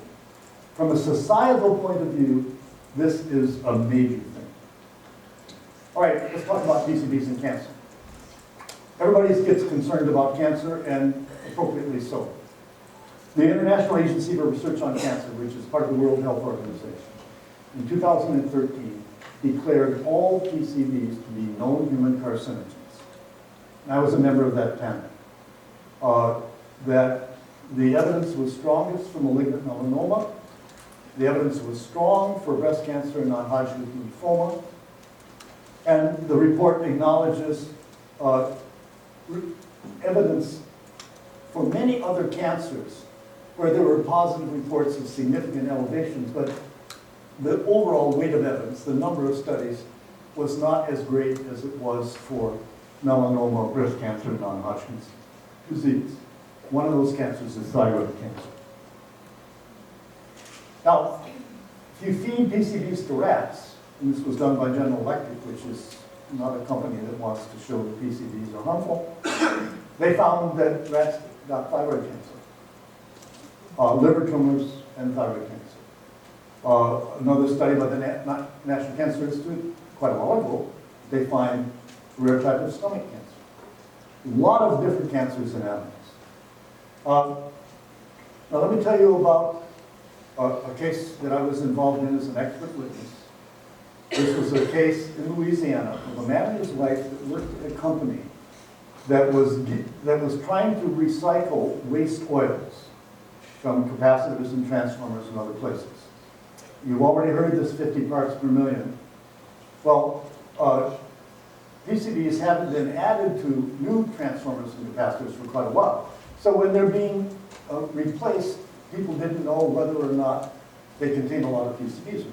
S4: From a societal point of view, this is a major thing. All right, let's talk about PCBs and cancer. Everybody gets concerned about cancer, and appropriately so. The International Agency for Research on Cancer, which is part of the World Health Organization, in 2013 declared all PCBs to be known human carcinogens. And I was a member of that panel. That the evidence was strongest for malignant melanoma, the evidence was strong for breast cancer and non-Hodgkin's lymphoma, and the report acknowledges evidence for many other cancers where there were positive reports of significant elevations, but the overall weight of evidence, the number of studies, was not as great as it was for melanoma, breast cancer, and non-Hodgkin's disease. One of those cancers is thyroid cancer. Now, if you feed PCBs to rats, and this was done by General Electric, which is not a company that wants to show that PCBs are harmful, they found that rats got thyroid cancer, liver tumors, and thyroid cancer. Another study by the National Cancer Institute, quite a while ago, they find a rare type of stomach cancer. A lot of different cancers in animals. Now let me tell you about a case that I was involved in as an expert witness. This was a case in Louisiana of a man and his wife that worked at a company that was trying to recycle waste oils from capacitors and transformers and other places. You've already heard this 50 parts per million. Well, PCBs haven't been added to new transformers and capacitors for quite a while. So when they're being replaced, people didn't know whether or not they contained a lot of PCBs.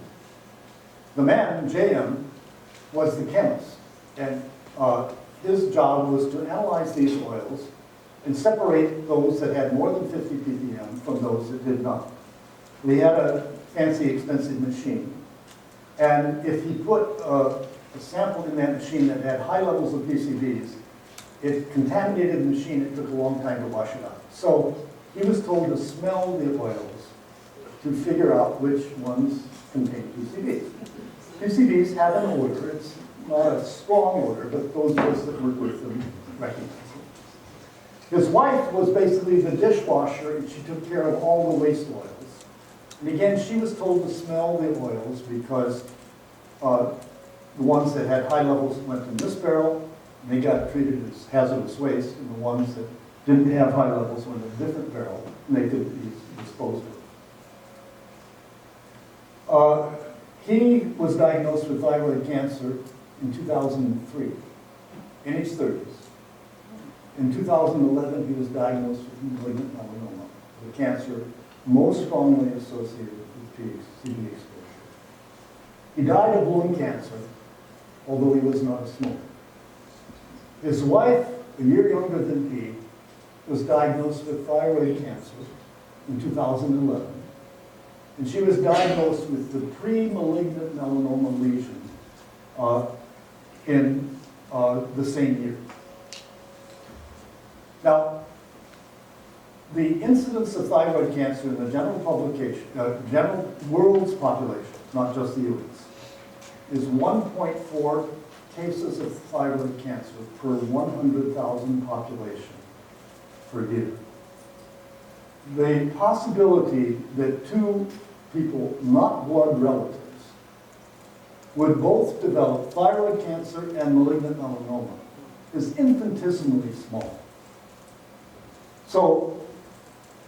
S4: The man, JM, was the chemist, and his job was to analyze these oils and separate those that had more than 50 ppm from those that did not. He had a fancy, expensive machine, and if he put a sample in that machine that had high levels of PCBs, it contaminated the machine. It took a long time to wash it out. So he was told to smell the oils to figure out which ones contain PCBs. PCBs have an odor. It's not a strong odor, but those of us that work with them recognize it. His wife was basically the dishwasher, and she took care of all the waste oils. And again, she was told to smell the oils because the ones that had high levels went in this barrel, and they got treated as hazardous waste, and the ones that didn't have high levels went in a different barrel, and they could be disposed of. He was diagnosed with thyroid cancer in 2003, in his 30s. In 2011, he was diagnosed with malignant melanoma, the cancer most strongly associated with PCB exposure. He died of lung cancer, although he was not a smoker. His wife, a year younger than he, was diagnosed with thyroid cancer in 2011. And she was diagnosed with the pre-malignant melanoma lesion in the same year. Now, the incidence of thyroid cancer in the general world's population, not just the elites, is 1.4 cases of thyroid cancer per 100,000 population per year. The possibility that two people, not blood relatives, would both develop thyroid cancer and malignant melanoma is infinitesimally small. So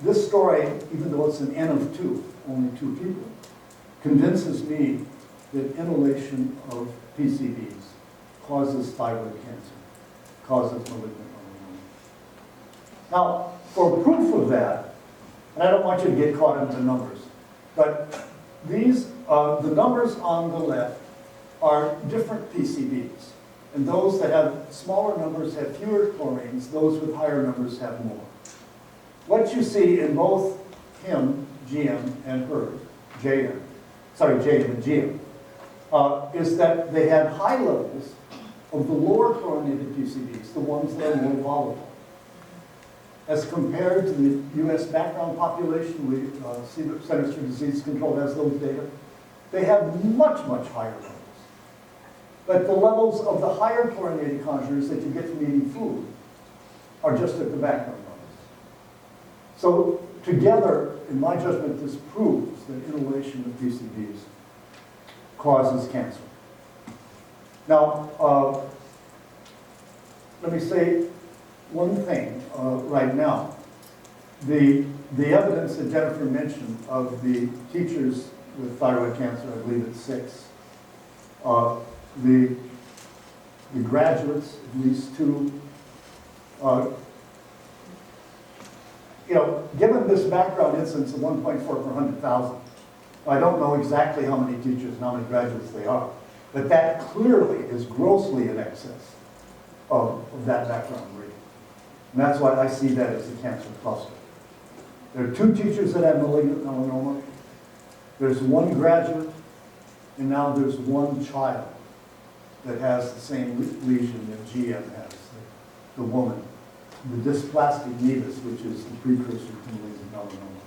S4: this story, even though it's an N of 2, only 2 people, convinces me that inhalation of PCBs causes thyroid cancer, causes malignant melanoma. Now, for proof of that, and I don't want you to get caught into the numbers, but these, the numbers on the left are different PCBs. And those that have smaller numbers have fewer chlorines, those with higher numbers have more. What you see in both him, GM, and her, JM, and GM, is that they had high levels of the lower chlorinated PCBs, the ones that are more volatile. As compared to the U.S. background population, Centers for Disease Control has those data, they have much, much higher levels. But the levels of the higher chlorinated conjugants that you get from eating food are just at the background levels. So together, in my judgment, this proves that inhalation of PCBs causes cancer. Now, let me say one thing right now. The evidence that Jennifer mentioned of the teachers with thyroid cancer, I believe it's 6, the graduates, at least 2, given this background incidence of 1.4 per 100,000, I don't know exactly how many teachers and how many graduates they are, but that clearly is grossly in excess of that background rate. And that's why I see that as a cancer cluster. There are 2 teachers that have malignant melanoma. There's 1 graduate, and now there's 1 child that has the same lesion that GM has, the woman, the dysplastic nevus, which is the precursor to malignant melanoma.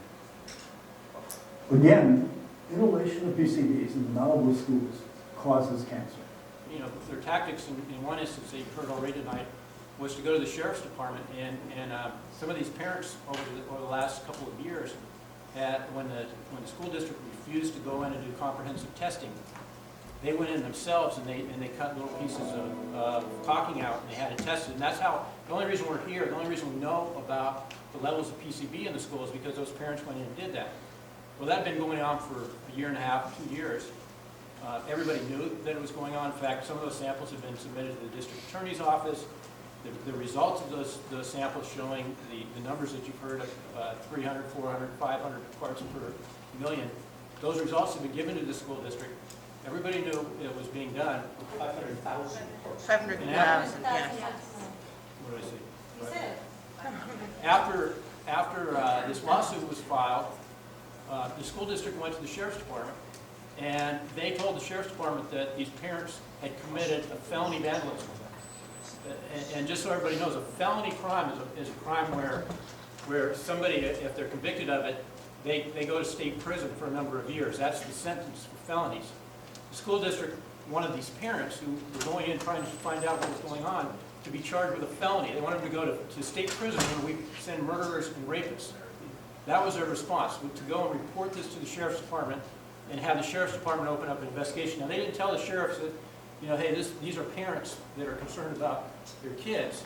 S4: Again, inhalation of PCBs in the Malibu schools causes cancer.
S7: You know, their tactics in one instance that you've heard already tonight was to go to the sheriff's department, and some of these parents over the last couple of years, when the school district refused to go in and do comprehensive testing, they went in themselves and they cut little pieces of caulking out and they had it tested. And that's how, the only reason we're here, the only reason we know about the levels of PCB in the school is because those parents went in and did that. Well, that had been going on for a year and a half, 2 years. Everybody knew that it was going on. In fact, some of those samples have been submitted to the district attorney's office. The results of those samples showing the numbers that you've heard of 300, 400, 500 parts per million, those results have been given to the school district. Everybody knew it was being done. 500,000.
S8: 500,000, yes.
S7: What do I say?
S5: You said
S7: After this lawsuit was filed, the school district went to the sheriff's department, and they told the sheriff's department that these parents had committed a felony vandalism. And just so everybody knows, a felony crime is a crime where somebody, if they're convicted of it, they go to state prison for a number of years. That's the sentence for felonies. The school district, one of these parents who were going in trying to find out what was going on, to be charged with a felony. They wanted him to go to state prison where we send murderers and rapists. That was their response, to go and report this to the sheriff's department and have the sheriff's department open up an investigation. Now, they didn't tell the sheriffs that, you know, hey, these are parents that are concerned about their kids.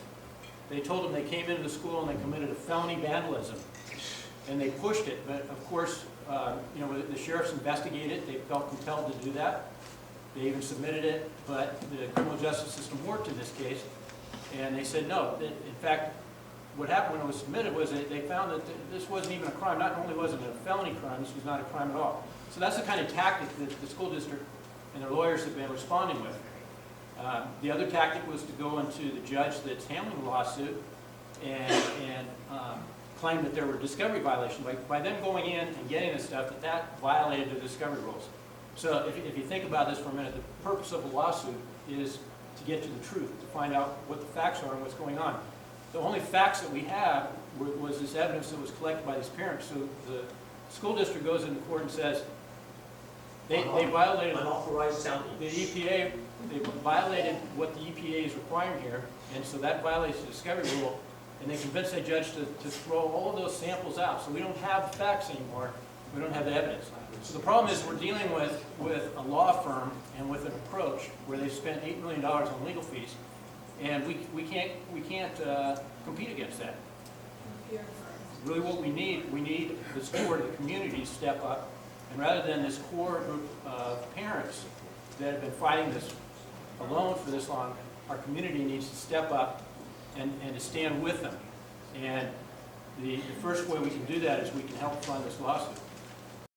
S7: They told them they came into the school and they committed a felony vandalism, and they pushed it. But of course, you know, the sheriffs investigated. They felt compelled to do that. They even submitted it, but the criminal justice system worked in this case, and they said no. In fact, what happened when it was submitted was that they found that this wasn't even a crime. Not only wasn't it a felony crime, this was not a crime at all. So that's the kind of tactic that the school district and their lawyers have been responding with. The other tactic was to go into the judge that's handling the lawsuit and claim that there were discovery violations. By them going in and getting this stuff, that violated the discovery rules. So if you think about this for a minute, the purpose of a lawsuit is to get to the truth, to find out what the facts are and what's going on. The only facts that we have was this evidence that was collected by these parents. So the school district goes into court and says they violated
S9: unauthorized sounding.
S7: the EPA. They violated what the EPA is requiring here, and so that violates the discovery rule. And they convinced the judge to throw all of those samples out. So we don't have the facts anymore. We don't have the evidence. So the problem is we're dealing with a law firm and with an approach where they've spent $8 million on legal fees, and we can't compete against that. Really, what we need this core of the community to step up, and rather than this core group of parents that have been fighting this alone for this long, our community needs to step up and to stand with them. And the first way we can do that is we can help fund this lawsuit.